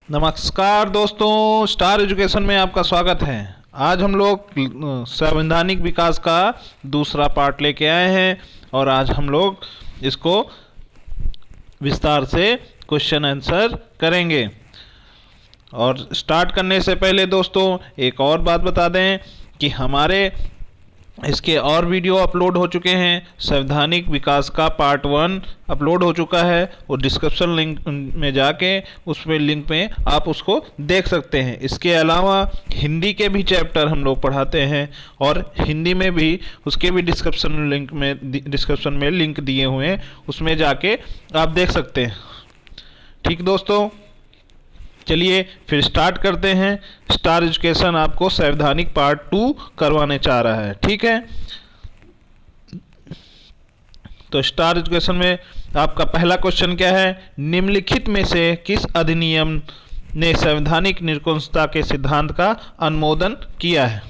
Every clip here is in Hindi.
नमस्कार दोस्तों, स्टार एजुकेशन में आपका स्वागत है। आज हम लोग संवैधानिक विकास का दूसरा पार्ट लेके आए हैं और आज हम लोग इसको विस्तार से क्वेश्चन आंसर करेंगे। और स्टार्ट करने से पहले दोस्तों एक और बात बता दें कि हमारे इसके और वीडियो अपलोड हो चुके हैं। संवैधानिक विकास का पार्ट 1 अपलोड हो चुका है और डिस्क्रिप्शन लिंक में जाके उस पे लिंक पे आप उसको देख सकते हैं। इसके अलावा हिंदी के भी चैप्टर हम लोग पढ़ाते हैं और हिंदी में भी उसके भी डिस्क्रिप्शन में लिंक दिए हुए हैं, उसमें जाके आप देख सकते हैं। ठीक दोस्तों, चलिए फिर स्टार्ट करते हैं। स्टार एजुकेशन आपको संवैधानिक पार्ट 2 करवाने चाह रहा है। ठीक है, तो स्टार एजुकेशन में आपका पहला क्वेश्चन क्या है? निम्नलिखित में से किस अधिनियम ने संवैधानिक निरंकुशता के सिद्धांत का अनुमोदन किया है?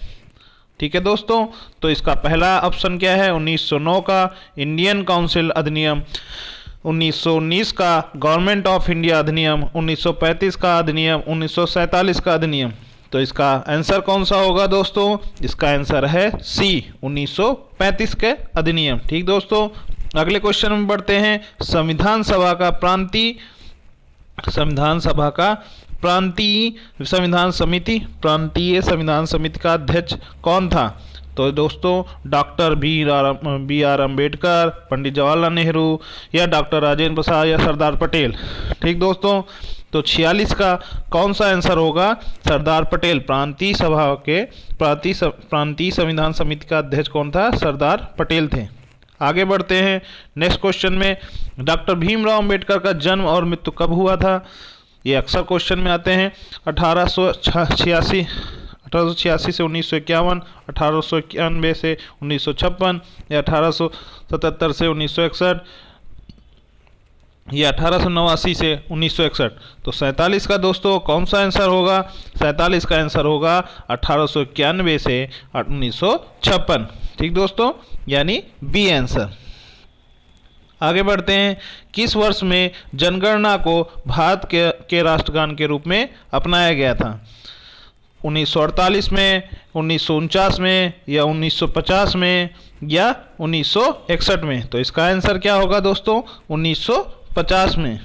ठीक है दोस्तों, तो इसका पहला ऑप्शन क्या है? 1909 का इंडियन काउंसिल अधिनियम, 1919 का गवर्नमेंट ऑफ इंडिया अधिनियम, 1935 का अधिनियम, 1947 का अधिनियम। तो इसका आंसर कौन सा होगा दोस्तों? इसका आंसर है सी, 1935 के अधिनियम। ठीक दोस्तों, अगले क्वेश्चन में बढ़ते हैं। संविधान सभा का प्रांतीय संविधान समिति का अध्यक्ष कौन था? तो दोस्तों doctor B R Ambedkar, Pandit Jawaharlal Nehru या डॉक्टर राजेंद्र प्रसाद या सरदार पटेल। ठीक दोस्तों, तो 46 का कौन सा आंसर होगा? सरदार पटेल। प्रांतीय संविधान समिति का अध्यक्ष कौन था? सरदार पटेल थे। आगे बढ़ते हैं नेक्स्ट क्वेश्चन में। डॉक्टर भीमराव अम्बेडकर का जन्म और मृत्यु कब हुआ था? ये अक्सर क्वेश्चन में आते हैं। 1886 से 1951, 1891 से 1956 या 1877 से 1961 या 1889 से 1961। तो 47 का दोस्तों कौन सा आंसर होगा? 47 का आंसर होगा 1891 से 1956। ठीक दोस्तों, यानी बी आंसर। आगे बढ़ते हैं। किस वर्ष में जनगणना को भारत के राष्ट्रगान के रूप में अपनाया गया था? 1948 में, 1949 में या 1950 में या 1961 में? तो इसका आंसर क्या होगा दोस्तों? 1950 में।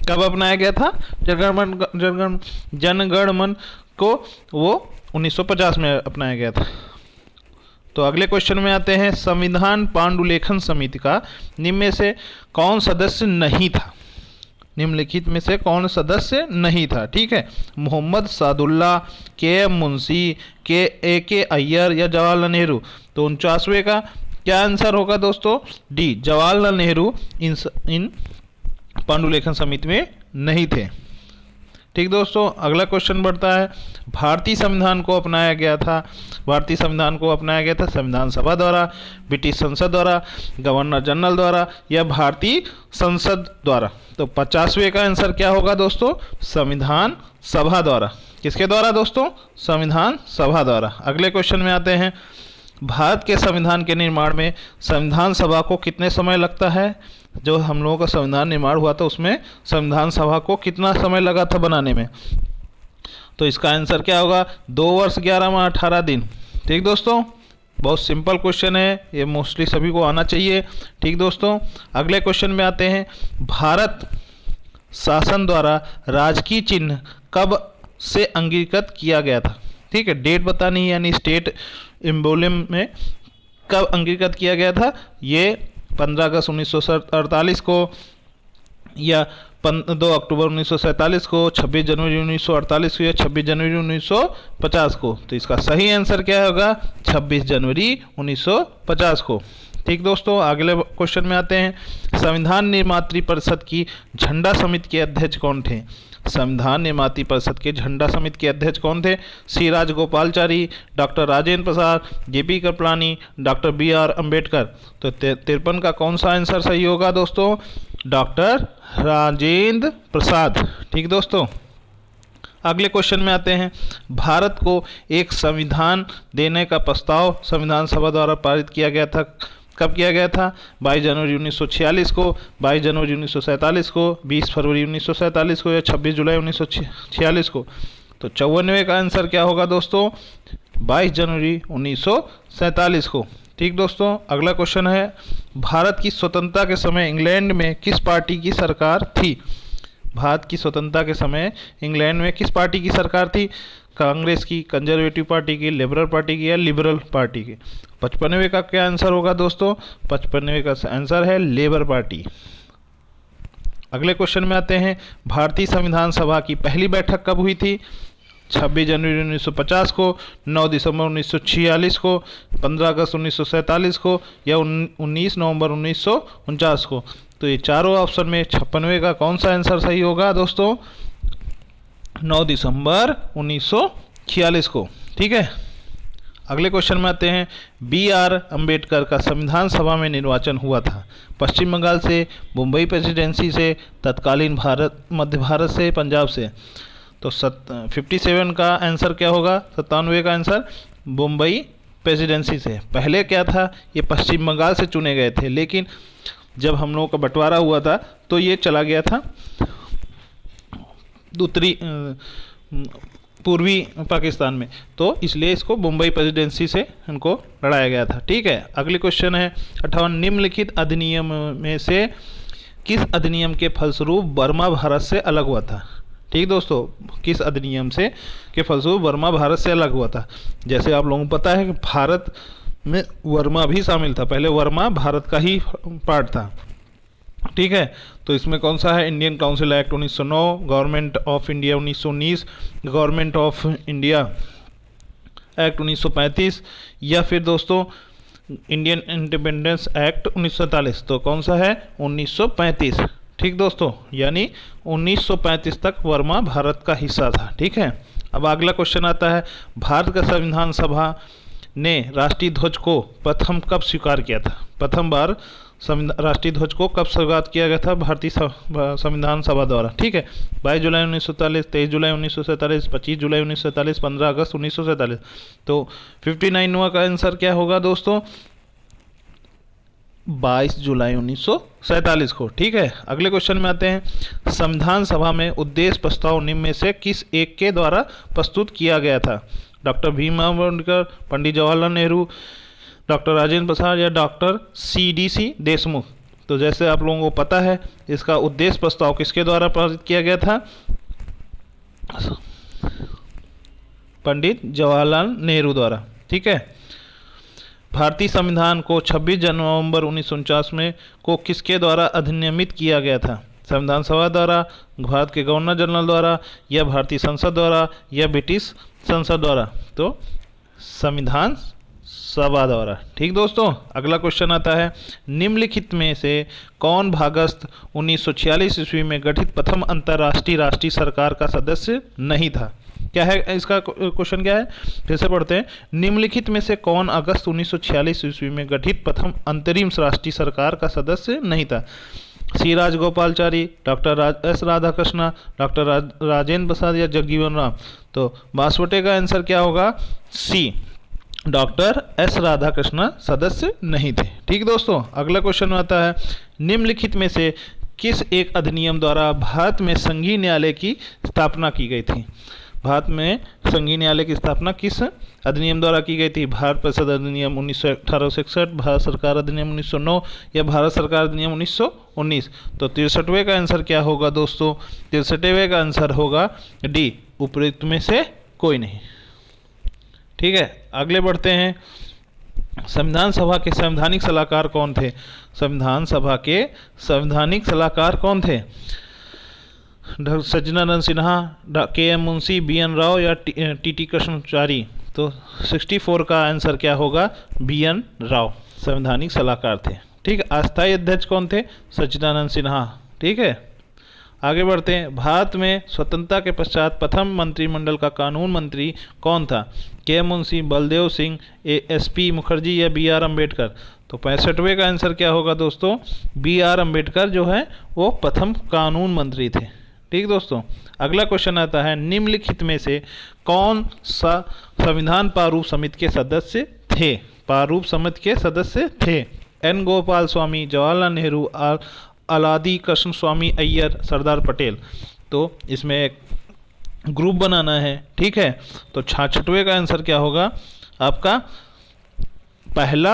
कब अपनाया गया था जनगणमन को? वो 1950 में अपनाया गया था। तो अगले क्वेश्चन में आते हैं। संविधान पांडुलेखन समिति का निम्न में से कौन सदस्य नहीं था? निम्नलिखित में से कौन सदस्य नहीं था? ठीक है, मोहम्मद सादुल्ला, के एम मुंशी, के अय्यर या जवाहरलाल नेहरू। तो 49वें का क्या आंसर होगा दोस्तों? डी, जवाहरलाल नेहरू इन पांडुलेखन समिति में नहीं थे। ठीक दोस्तों, अगला क्वेश्चन बढ़ता है। भारतीय संविधान को अपनाया गया था संविधान सभा द्वारा, ब्रिटिश संसद द्वारा, गवर्नर जनरल द्वारा या भारतीय संसद द्वारा? तो 50वें का आंसर क्या होगा दोस्तों? संविधान सभा द्वारा। किसके द्वारा दोस्तों? संविधान सभा द्वारा। अगले क्वेश्चन में आते हैं। भारत के संविधान के निर्माण में संविधान सभा को कितने समय लगता है? जो हम लोगों का संविधान निर्माण हुआ था उसमें संविधान सभा को कितना समय लगा था बनाने में? तो इसका आंसर क्या होगा? 2 वर्ष 11 माह 18 दिन। ठीक दोस्तों, बहुत सिंपल क्वेश्चन है, ये मोस्टली सभी को आना चाहिए। ठीक दोस्तों, अगले क्वेश्चन में आते हैं। भारत शासन द्वारा राजकीय चिन्ह कब से अंगीकृत किया गया था? ठीक है, डेट बतानी है, यानी स्टेट एम्ब्लेम में कब अंगीकृत किया गया था? ये 15 अगस्त 1948 को या 2 अक्टूबर 1947 को, 26 जनवरी 1948 को या 26 जनवरी 1950 को? तो इसका सही आंसर क्या होगा? 26 जनवरी 1950 को। ठीक दोस्तों, अगले क्वेश्चन में आते हैं। संविधान निर्मात्री परिषद की झंडा समिति के अध्यक्ष कौन थे? संविधान निर्मात्री परिषद के झंडा समिति के अध्यक्ष कौन थे? C Rajagopalachari, doctor Rajendra Prasad, JP Kripalani, doctor B R Ambedkar. तो 53 का कौन सा आंसर सही होगा दोस्तों? डॉक्टर राजेंद्र प्रसाद। ठीक दोस्तों, अगले क्वेश्चन में आते हैं। भारत को एक संविधान देने का प्रस्ताव संविधान सभा द्वारा पारित किया गया था कब किया गया था? 22 जनवरी 1946 को, 22 जनवरी 1947 को, 20 फरवरी 1947 को या 26 जुलाई 1946 को। तो 54वें का आंसर क्या होगा दोस्तों? 22 जनवरी 1947 को। ठीक दोस्तों, अगला क्वेश्चन है, भारत की स्वतंत्रता के समय इंग्लैंड में किस पार्टी की सरकार थी? भारत की स्वतंत्रता के समय इंग्लैंड में किस पार्टी की सरकार थी? कांग्रेस की, कंजर्वेटिव पार्टी की, लिबरल पार्टी की या लिबरल पार्टी की? 55वें का क्या आंसर होगा दोस्तों? 55वें का आंसर है लेबर पार्टी। अगले क्वेश्चन में आते हैं, भारतीय संविधान सभा की पहली बैठक कब हुई थी? 26 जनवरी 1950 को, 9 दिसंबर 1946 को, 15 अगस्त 1947 को या 19 नवंबर 1949 को। तो ये चारों ऑप्शन में 56वें का कौन सा आंसर सही होगा दोस्तों? 9 दिसंबर 1946 को। ठीक है, अगले क्वेश्चन में आते हैं, BR अम्बेडकर का संविधान सभा में निर्वाचन हुआ था पश्चिम बंगाल से, मुंबई प्रेसिडेंसी से, तत्कालीन मध्य भारत से, पंजाब से। तो 57 का आंसर क्या होगा? 97 का आंसर मुंबई प्रेसिडेंसी से। पहले क्या था, ये पश्चिम बंगाल से चुने गए थे, लेकिन जब हम लोगों का बंटवारा हुआ था तो ये चला गया था पूर्वी पाकिस्तान में, तो इसलिए इसको मुंबई प्रेसिडेंसी से इनको लड़ाया गया था। ठीक है, अगले क्वेश्चन है, 58 निम्नलिखित अधिनियम में से किस अधिनियम के फलस्वरूप बर्मा भारत से अलग हुआ था? ठीक दोस्तों, किस अधिनियम से के फलस्वरूप बर्मा भारत से अलग हुआ था? जैसे आप लोगों को पता है कि भारत में वर्मा भी शामिल था, पहले वर्मा भारत का ही पार्ट था। ठीक है, तो इसमें कौन सा है? Indian council act 1909, government of India 1919, government of India act 1935 या फिर दोस्तों इंडियन इंडिपेंडेंस एक्ट 1947। तो कौन सा है? 1935। ठीक दोस्तों, यानी 1935 तक वर्मा भारत का हिस्सा था। ठीक है, अब अगला क्वेश्चन आता है, भारत का संविधान सभा ने राष्ट्रीय ध्वज को प्रथम कब स्वीकार किया था? प्रथम बार राष्ट्रीय ध्वज को कब स्वीकार किया गया था भारतीय संविधान सभा द्वारा? ठीक है, 22 जुलाई 1947, 23 जुलाई 1947, 25 जुलाई 1947, 15 अगस्त 1947। तो 59वां का आंसर क्या होगा दोस्तों? 22 जुलाई 1947 को। ठीक है, अगले क्वेश्चन में आते हैं, संविधान सभा में उद्देश्य प्रस्ताव निम्न में से किस एक के द्वारा प्रस्तुत किया गया था? डॉक्टर भीमराव अम्बेडकर, पंडित जवाहरलाल नेहरू, डॉक्टर राजेंद्र प्रसाद या डॉक्टर CDC देशमुख? तो जैसे आप लोगों को पता है, इसका उद्देश्य प्रस्ताव किसके द्वारा पारित किया गया था? पंडित जवाहरलाल नेहरू द्वारा। ठीक है, भारतीय संविधान को 26 नवंबर 1949 में को किसके द्वारा अधिनियमित किया गया था? संविधान सभा द्वारा, भारत के गवर्नर जनरल द्वारा या भारतीय संसद द्वारा या ब्रिटिश संसद द्वारा? तो संविधान सभा द्वारा। ठीक दोस्तों, अगला क्वेश्चन आता है, निम्नलिखित में से कौन भागस्थ 1946 ईस्वी में गठित प्रथम अंतर्राष्ट्रीय राष्ट्रीय सरकार का सदस्य नहीं था? क्या है इसका क्वेश्चन? क्या है, फिर से पढ़ते हैं, निम्नलिखित में से कौन अगस्त 1946 ईस्वी में गठित प्रथम अंतरिम राष्ट्रीय सरकार का सदस्य नहीं था? C Rajagopalachari, doctor S Radhakrishna, doctor Rajendra Prasad या जगजीवन राम? तो बासवटे का आंसर क्या होगा? सी, डॉक्टर एस राधाकृष्ण सदस्य नहीं थे। ठीक दोस्तों, अगला क्वेश्चन आता है, निम्नलिखित में से किस एक अधिनियम द्वारा भारत में संघीय न्यायालय की स्थापना की गई थी? भारत में संघीय न्यायालय की स्थापना किस अधिनियम द्वारा की गई थी? भारत परिषद अधिनियम 1861, भारत सरकार अधिनियम 1909 या भारत सरकार अधिनियम 1919? तो 63वें का आंसर क्या होगा दोस्तों? 63वें का आंसर होगा डी, उपयुक्त में से कोई नहीं। ठीक है, अगले बढ़ते हैं, संविधान सभा के संवैधानिक सलाहकार कौन थे? संविधान सभा के संवैधानिक सलाहकार कौन थे? सच्चिदानंद सिन्हा, KM मुंशी, BN राव या TT कृष्णाचारी? तो 64 का आंसर क्या होगा? BN राव संवैधानिक सलाहकार थे। ठीक है, अस्थायी अध्यक्ष कौन थे? सच्चिदानंद सिन्हा। ठीक है, आगे बढ़ते हैं, भारत में स्वतंत्रता के पश्चात प्रथम मंत्रिमंडल का कानून मंत्री कौन था? KM मुंशी, बलदेव सिंह, SP मुखर्जी या BR अम्बेडकर? तो 65वें का आंसर क्या होगा दोस्तों? BR अम्बेडकर जो है वो प्रथम कानून मंत्री थे। ठीक दोस्तों, अगला क्वेश्चन आता है, निम्नलिखित में से कौन सा संविधान प्रारूप समिति के सदस्य थे? प्रारूप समिति के सदस्य थे। एन गोपाल स्वामी, जवाहरलाल नेहरू, अलादी कृष्ण स्वामी अय्यर, सरदार पटेल। तो इसमें एक ग्रुप बनाना है, ठीक है। तो 66वें का आंसर क्या होगा आपका, पहला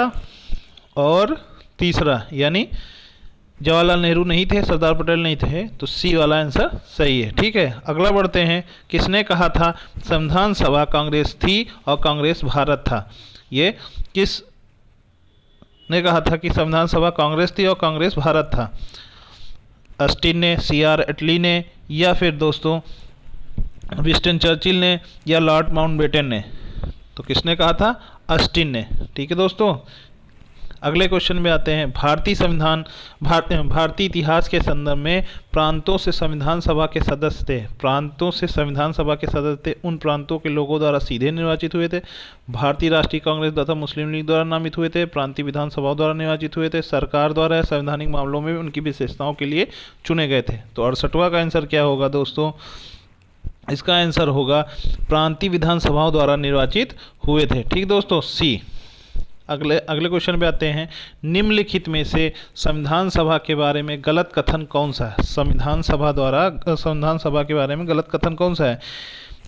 और तीसरा, यानी जवाहरलाल नेहरू नहीं थे, सरदार पटेल नहीं थे, तो सी वाला आंसर सही है, ठीक है। अगला बढ़ते हैं, किसने कहा था संविधान सभा कांग्रेस थी और कांग्रेस भारत था? ये किस ने कहा था कि संविधान सभा कांग्रेस थी और कांग्रेस भारत था? अस्टिन ने, CR एटली ने, या फिर दोस्तों विंस्टन चर्चिल ने, या लॉर्ड माउंटबेटन ने? तो किसने कहा था? अस्टिन ने, ठीक है दोस्तों। अगले क्वेश्चन में आते हैं, भारतीय इतिहास के संदर्भ में प्रांतों से संविधान सभा के सदस्य थे। प्रांतों से संविधान सभा के सदस्य थे, उन प्रांतों के लोगों द्वारा सीधे निर्वाचित हुए थे, भारतीय राष्ट्रीय कांग्रेस तथा मुस्लिम लीग द्वारा नामित हुए थे, प्रांतीय विधानसभाओं द्वारा निर्वाचित हुए थे, सरकार द्वारा संवैधानिक मामलों में उनकी विशेषताओं के लिए चुने गए थे। तो 68वां का आंसर क्या होगा दोस्तों? इसका आंसर होगा प्रांतीय विधानसभाओं द्वारा निर्वाचित हुए थे, ठीक दोस्तों, सी। अगले क्वेश्चन पे आते हैं, निम्नलिखित में से संविधान सभा के बारे में गलत कथन कौन सा है? संविधान सभा के बारे में गलत कथन कौन सा है?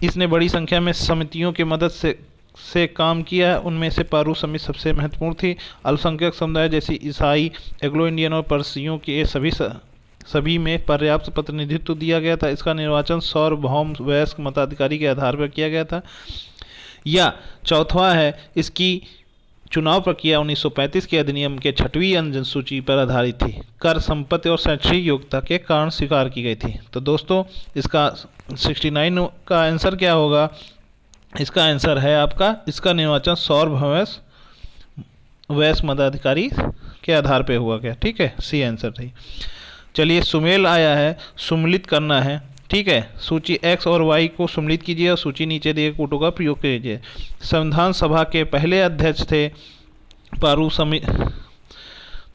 इसने बड़ी संख्या में समितियों की मदद से काम किया है, उनमें से पारू समिति सबसे महत्वपूर्ण थी। अल्पसंख्यक समुदाय जैसे ईसाई, एग्लो इंडियन और पारसियों के सभी में पर्याप्त प्रतिनिधित्व दिया गया था। इसका निर्वाचन सार्वभौम वयस्क मताधिकारी के आधार पर किया गया था। या चौथा है, इसकी चुनाव प्रक्रिया 1935 के अधिनियम के 6वीं अनुसूची पर आधारित थी। कर, संपत्ति और शैक्षणिक योग्यता के कारण स्वीकार की गई थी। तो दोस्तों इसका 69 का आंसर क्या होगा? इसका आंसर है आपका, इसका निर्वाचन सार्वभौम वयस्क मताधिकारी के आधार पर हुआ गया, ठीक है, सी आंसर सही। चलिए, सुमेल आया है, सुमेलित करना है, ठीक है। सूची X और Y को सम्मिलित कीजिए और सूची नीचे दिए कोटों का प्रयोग कीजिए। संविधान सभा के पहले अध्यक्ष थे पारू समिति,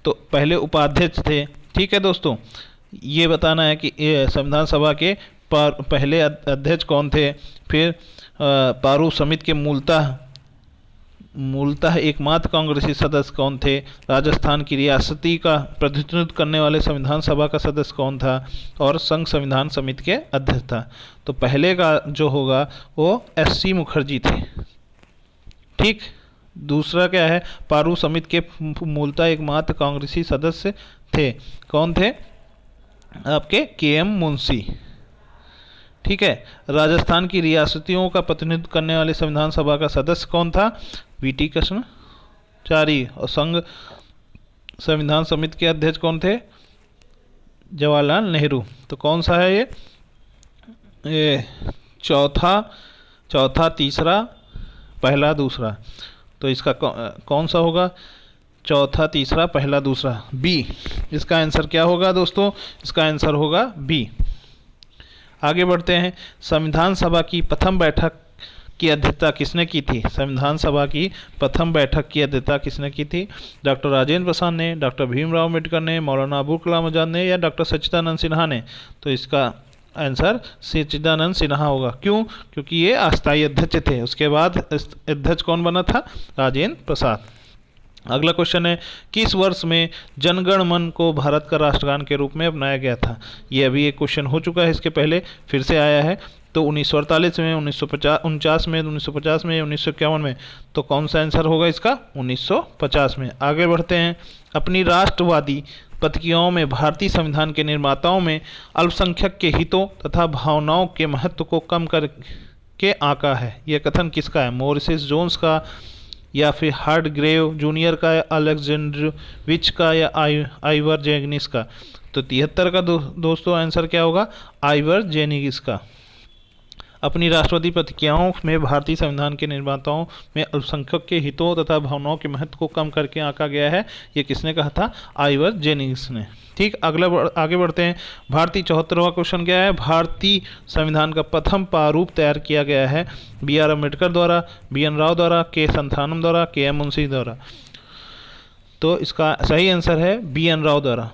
तो पहले उपाध्यक्ष थे, ठीक है दोस्तों। ये बताना है कि संविधान सभा के पहले अध्यक्ष कौन थे। फिर पारू समिति के मूलतः एकमात्र कांग्रेसी सदस्य कौन थे। राजस्थान की रियासती का प्रतिनिधित्व करने वाले संविधान सभा का सदस्य कौन था, और संघ संविधान समिति के अध्यक्ष था। तो पहले का जो होगा वो SC मुखर्जी थे, ठीक। दूसरा क्या है, पारू समिति के मूलतः एकमात्र कांग्रेसी सदस्य थे, कौन थे आपके KM मुंशी, ठीक है। राजस्थान की रियासतियों का प्रतिनिधित्व करने वाले संविधान सभा का सदस्य कौन था? VT कृष्णाचारी। और संघ संविधान समिति के अध्यक्ष कौन थे? जवाहरलाल नेहरू। तो कौन सा है ये चौथा, तीसरा, पहला, दूसरा। तो इसका कौन सा होगा? चौथा, तीसरा, पहला, दूसरा, B। इसका आंसर क्या होगा दोस्तों? इसका आंसर होगा B। आगे बढ़ते हैं, संविधान सभा की प्रथम बैठक की अध्यक्षता किसने की थी? संविधान सभा की प्रथम बैठक की अध्यक्षता किसने की थी? डॉक्टर राजेंद्र प्रसाद ने, डॉक्टर भीमराव अम्बेडकर ने, मौलाना अबुल कलाम आजाद ने, या डॉक्टर सच्चिदानंद सिन्हा ने? तो इसका आंसर सच्चिदानंद सिन्हा होगा। क्यों? क्योंकि ये अस्थायी अध्यक्ष थे। उसके बाद अध्यक्ष कौन बना था? राजेंद्र प्रसाद। अगला क्वेश्चन है, किस वर्ष में जनगण मन को भारत का राष्ट्रगान के रूप में अपनाया गया था? ये अभी एक क्वेश्चन हो चुका है, इसके पहले फिर से आया है। तो 1948 में, 1949 में, 1950 में, 1951 में। तो कौन सा आंसर होगा इसका? 1950 में। आगे बढ़ते हैं, अपनी राष्ट्रवादी प्रतिक्रियाओं में भारतीय संविधान के निर्माताओं में अल्पसंख्यक के हितों तथा भावनाओं के महत्व को कम करके आंका है। यह कथन किसका है? मोरिस जोन्स का, या फिर हार्ड ग्रेव जूनियर का, या अलेक्जेंड्रोविच का, या आइवर जेनिगिस का? तो 73 का दोस्तों आंसर क्या होगा? आइवर जेनिगिस का। अपनी राष्ट्रवादी प्रतिक्रियाओं में भारतीय संविधान के निर्माताओं में अल्पसंख्यक के हितों तथा भावनाओं के महत्व को कम करके आंका गया है। ये किसने कहा था? आइवर जेनिगिस ने, ठीक। आगे बढ़ते हैं, भारतीय 74वां क्वेश्चन क्या है? भारतीय संविधान का प्रथम प्रारूप तैयार किया गया है BR अम्बेडकर द्वारा, BN राव द्वारा, K संथानम द्वारा, KM मुंशी द्वारा? तो इसका सही आंसर है BN राव द्वारा।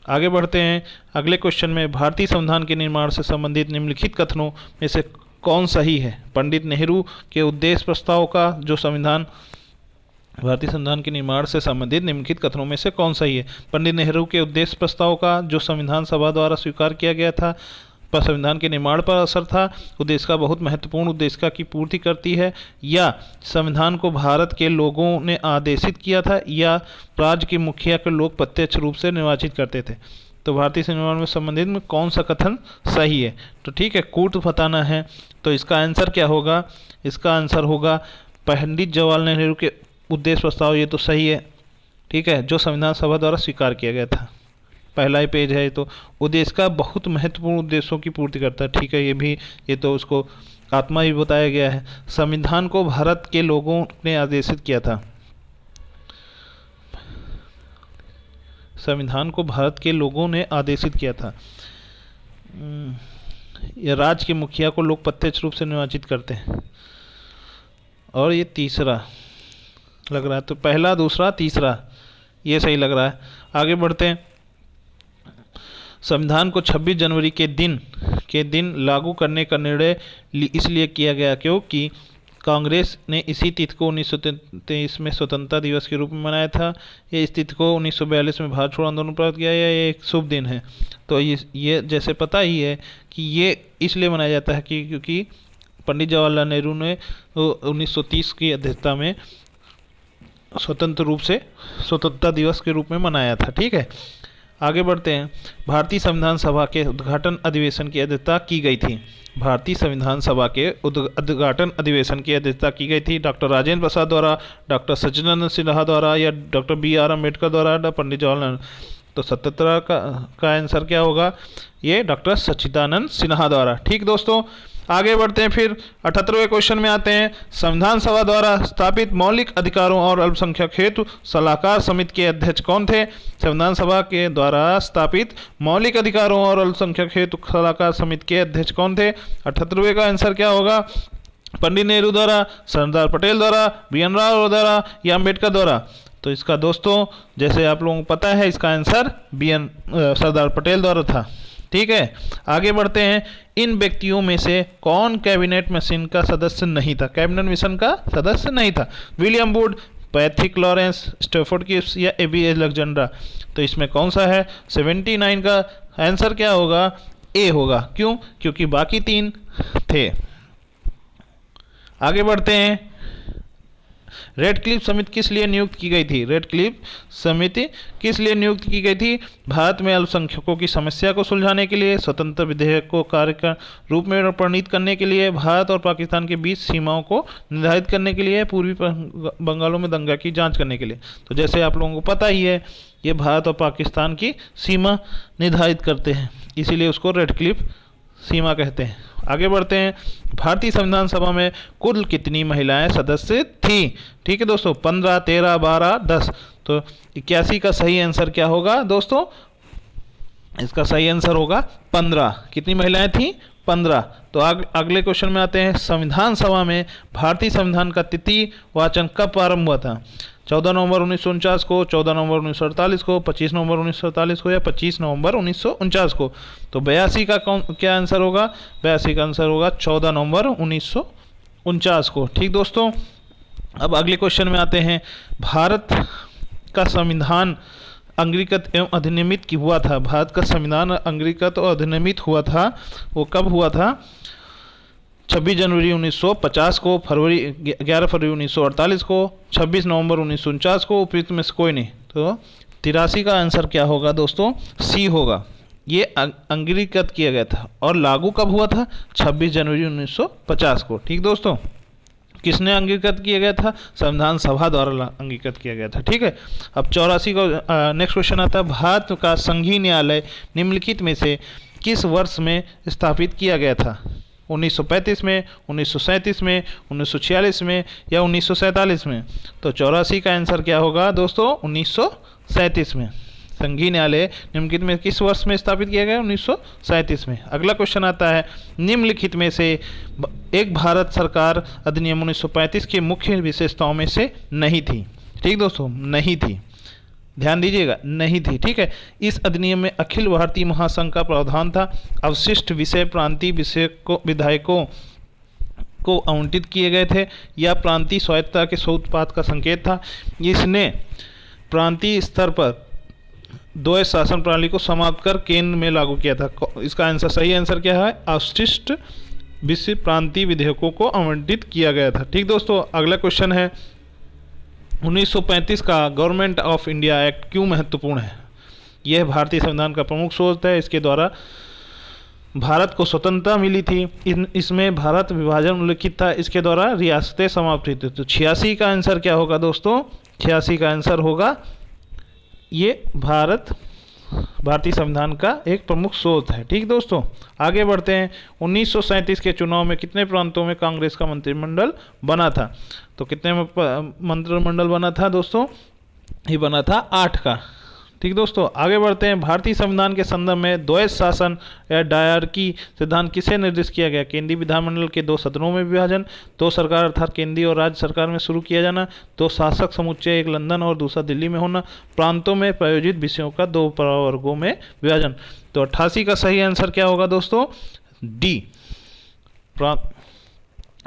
आगे बढ़ते हैं, अगले क्वेश्चन में, भारतीय संविधान के निर्माण से संबंधित निम्नलिखित कथनों में से कौन सही है? पंडित नेहरू के उद्देश्य प्रस्ताव का जो संविधान भारतीय संविधान के निर्माण से संबंधित निम्नलिखित कथनों में से कौन सही है? पंडित नेहरू के उद्देश्य प्रस्ताव का जो संविधान सभा द्वारा स्वीकार किया गया था पर संविधान के निर्माण पर असर था, उद्देश्य का बहुत महत्वपूर्ण उद्देश्य की पूर्ति करती है, या संविधान को भारत के लोगों ने आदेशित किया था, या राज्य के मुखिया के लोग प्रत्यक्ष रूप से निर्वाचित करते थे। तो भारतीय संविधान में संबंधित में कौन सा कथन सही है? तो ठीक है, कूट बताना है। तो इसका आंसर क्या होगा? इसका आंसर होगा पंडित जवाहरलाल नेहरू के उद्देश्य प्रस्ताव, ये तो सही है। ठीक है, जो संविधान सभा द्वारा स्वीकार किया गया था, पहला ही पेज है। तो उद्देश्य का बहुत महत्वपूर्ण उद्देश्यों की पूर्ति करता है। ठीक है, ये तो उसको आत्मा भी बताया गया है। संविधान को भारत के लोगों ने आदेशित किया था, संविधान को भारत के लोगों ने आदेशित किया था। यह राज्य के मुखिया को लोग प्रत्यक्ष रूप से निर्वाचित करते हैं। और ये तीसरा लग रहा है, तो पहला, दूसरा, तीसरा ये सही लग रहा है। आगे बढ़ते हैं। संविधान को 26 जनवरी के दिन लागू करने का निर्णय इसलिए किया गया क्योंकि कांग्रेस ने इसी तिथि को 1923 में स्वतंत्रता दिवस के रूप में मनाया था। इस तिथि को 1942 में भारत छोड़ो आंदोलन प्रारंभ किया, ये एक शुभ दिन है। तो ये जैसे पता ही है कि ये इसलिए मनाया जाता है कि क्योंकि पंडित जवाहरलाल नेहरू ने 1930 की अध्यक्षता में स्वतंत्रता दिवस के रूप में मनाया था। ठीक है, आगे बढ़ते हैं। भारतीय संविधान सभा के उद्घाटन अधिवेशन की अध्यक्षता की गई थी। भारतीय संविधान सभा के उद्घाटन अधिवेशन की अध्यक्षता की गई थी डॉक्टर राजेंद्र प्रसाद द्वारा, डॉक्टर सच्चिदानंद सिन्हा द्वारा, या डॉक्टर BR अम्बेडकर द्वारा, पंडित जवाहरलाल। तो 77 का आंसर क्या होगा? ये डॉक्टर सच्चिदानंद सिन्हा द्वारा। ठीक दोस्तों, आगे बढ़ते हैं। फिर 78वें क्वेश्चन में आते हैं। संविधान सभा द्वारा स्थापित मौलिक अधिकारों और अल्पसंख्यक हेतु सलाहकार समिति के अध्यक्ष कौन थे? संविधान सभा के द्वारा स्थापित मौलिक अधिकारों और अल्पसंख्यक हेतु सलाहकार समिति के अध्यक्ष कौन थे? 78वें का आंसर क्या होगा? पंडित नेहरू द्वारा, सरदार पटेल द्वारा, BN राव द्वारा, या अम्बेडकर द्वारा? तो इसका दोस्तों जैसे आप लोगों को पता है, इसका आंसर सरदार पटेल द्वारा था। ठीक है, आगे बढ़ते हैं। इन व्यक्तियों में से कौन कैबिनेट मिशन का सदस्य नहीं था? कैबिनेट मिशन का सदस्य नहीं था। William Wood, Patrick Lawrence, Stafford Cripps, या AB अलेक्जेंड्रा? तो इसमें कौन सा है? 79 का आंसर क्या होगा? A होगा। क्यों? क्योंकि बाकी 3 थे। आगे बढ़ते हैं। रेडक्लिफ समिति किस लिए नियुक्त की गई थी? रेडक्लिफ समिति किस लिए नियुक्त की गई थी? भारत में अल्पसंख्यकों की समस्या को सुलझाने के लिए, स्वतंत्र विधेयक को कार्य रूप में प्रणीत करने के लिए, भारत और पाकिस्तान के बीच सीमाओं को निर्धारित करने के लिए, पूर्वी बंगालों में दंगा की जांच करने के लिए। तो जैसे आप लोगों को पता ही है, ये भारत और पाकिस्तान की सीमा निर्धारित करते हैं, इसीलिए उसको रेडक्लिफ सीमा कहते हैं। आगे बढ़ते हैं। भारतीय संविधान सभा में कुल कितनी महिलाएं सदस्य थी? ठीक है दोस्तों, 15, 13, 12, 10। तो 81 का सही आंसर क्या होगा दोस्तों? इसका सही आंसर होगा 15। कितनी महिलाएं थी? 15। तो अगले क्वेश्चन में आते हैं। संविधान सभा में भारतीय संविधान का तृतीय वाचन कब प्रारंभ हुआ था? 14 नवंबर 1949 को, 14 नवंबर 1948 को, 25 नवंबर 1948 को, या 25 नवंबर 1949 को? तो 82 का क्या आंसर होगा? 82 का आंसर होगा 14 नवंबर 1949 को। ठीक दोस्तों, अब अगले क्वेश्चन में आते हैं। भारत का संविधान अंगीकृत एवं अधिनियमित हुआ था। भारत का संविधान अंगीकृत और अधिनियमित हुआ था, वो कब हुआ था? 26 जनवरी 1950 को, 11 फरवरी 1948 को, 26 नवंबर 1949 को, उपयुक्त में से कोई नहीं। तो 83 का आंसर क्या होगा दोस्तों? C होगा। ये अंगीकृत किया गया था और लागू कब हुआ था? 26 जनवरी 1950 को। ठीक दोस्तों, किसने अंगीकृत किया गया था? संविधान सभा द्वारा अंगीकृत किया गया था। ठीक है, अब 84 का नेक्स्ट क्वेश्चन आता है। भारत का संघीय न्यायालय निम्नलिखित में से किस वर्ष में स्थापित किया गया था? 1935 में, 1937 में, 1946 में, या 1947 में? तो 84 का आंसर क्या होगा दोस्तों? 1937 में। संघीय न्यायालय निम्नलिखित में किस वर्ष में स्थापित किया गया? 1937 में। अगला क्वेश्चन आता है। निम्नलिखित में से एक भारत सरकार अधिनियम 1935 की मुख्य विशेषताओं में से नहीं थी। ठीक दोस्तों, नहीं थी, ध्यान दीजिएगा, नहीं थी। ठीक है, इस अधिनियम में अखिल भारतीय महासंघ का प्रावधान था। अवशिष्ट विषय प्रांतीय विधायकों को आवंटित किए गए थे या प्रांतीय स्वायत्तता के सूत्रपात का संकेत था। इसने प्रांतीय स्तर पर द्वैध शासन प्रणाली को समाप्त कर केंद्र में लागू किया था। इसका आंसर, सही आंसर क्या है? अवशिष्ट विश्व प्रांतीय विधेयकों को आवंटित किया गया था। ठीक दोस्तों, अगला क्वेश्चन है 1935 का गवर्नमेंट ऑफ इंडिया एक्ट क्यों महत्वपूर्ण है? यह भारतीय संविधान का प्रमुख स्रोत है। इसके द्वारा भारत को स्वतंत्रता मिली थी। इसमें भारत विभाजन उल्लिखित था। इसके द्वारा रियासतें समाप्त हुई थी। तो 86 का आंसर क्या होगा दोस्तों? 86 का आंसर होगा, ये भारतीय संविधान का एक प्रमुख स्रोत है। ठीक दोस्तों, आगे बढ़ते हैं। 1937 के चुनाव में कितने प्रांतों में कांग्रेस का मंत्रिमंडल बना था? तो कितने मंत्रिमंडल बना था दोस्तों? ये बना था 8 का। ठीक दोस्तों, आगे बढ़ते हैं। भारतीय संविधान के संदर्भ में द्वैध शासन या डायरकी सिद्धांत किसे निर्दिष्ट किया गया? केंद्रीय विधानमंडल के 2 सदनों में विभाजन, 2 सरकार अर्थात केंद्रीय और राज्य सरकार में शुरू किया जाना, 2 शासक समुच्चय, एक लंदन और दूसरा दिल्ली में होना, प्रांतों में प्रायोजित विषयों का 2 प्रवर्गों में विभाजन। तो 88 का सही आंसर क्या होगा दोस्तों? डी।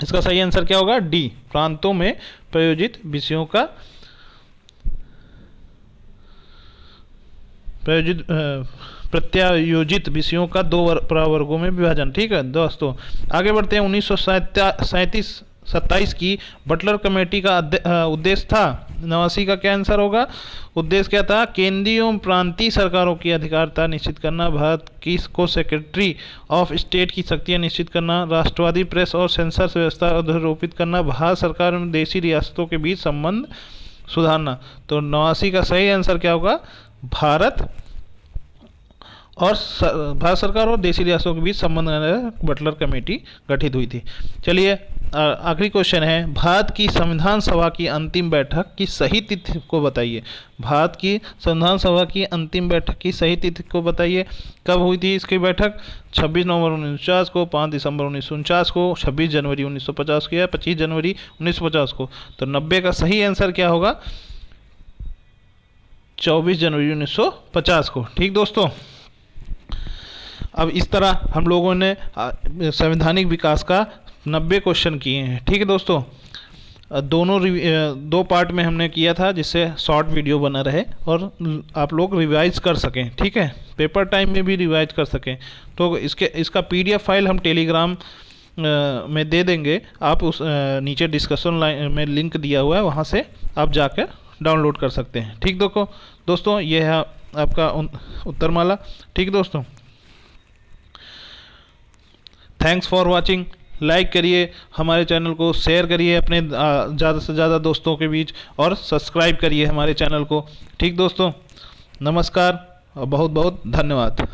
इसका सही आंसर क्या होगा? डी, प्रांतों में प्रायोजित विषयों का प्रत्यायोजित विषयों का 2 प्रवर्गों में विभाजन। ठीक है दोस्तों, आगे बढ़ते हैं। 1927 की बटलर कमेटी का उद्देश्य था। 89 का क्या आंसर होगा? उद्देश्य क्या था? केंद्रीय एवं प्रांतीय सरकारों की अधिकारिता निश्चित करना, भारत की को सेक्रेटरी ऑफ स्टेट की शक्तियां निश्चित करना, राष्ट्रवादी प्रेस और सेंसर व्यवस्था अधोरोपित करना, भारत सरकार एवं देशी रियासतों के बीच संबंध सुधारना। तो 89 का सही आंसर क्या होगा? भारत सरकार और देशी रियासतों के बीच संबंध बटलर कमेटी गठित हुई थी। चलिए आखिरी क्वेश्चन है, भारत की संविधान सभा की अंतिम बैठक की सही तिथि को बताइए। भारत की संविधान सभा की अंतिम बैठक की सही तिथि को बताइए। कब हुई थी इसकी बैठक? 26 नवंबर 1949 को, 5 दिसंबर 1949 को, 26 जनवरी 1950 को या 25 जनवरी 1950 को। तो 90 का सही आंसर क्या होगा? 24 जनवरी 1950 को। ठीक दोस्तों, अब इस तरह हम लोगों ने संवैधानिक विकास का 90 क्वेश्चन किए हैं। ठीक है दोस्तों, दोनों 2 पार्ट में हमने किया था, जिससे शॉर्ट वीडियो बना रहे और आप लोग रिवाइज कर सकें। ठीक है, पेपर टाइम में भी रिवाइज कर सकें। तो इसका PDF फाइल हम टेलीग्राम में दे देंगे। आप उस नीचे डिस्कशन लाइन में लिंक दिया हुआ है, वहाँ से आप जाकर डाउनलोड कर सकते हैं। ठीक दोस्तों, ये है आपका उत्तरमाला। ठीक दोस्तों, थैंक्स फॉर वाचिंग। लाइक करिए हमारे चैनल को, शेयर करिए अपने ज़्यादा से ज़्यादा दोस्तों के बीच और सब्सक्राइब करिए हमारे चैनल को। ठीक दोस्तों, नमस्कार और बहुत बहुत धन्यवाद।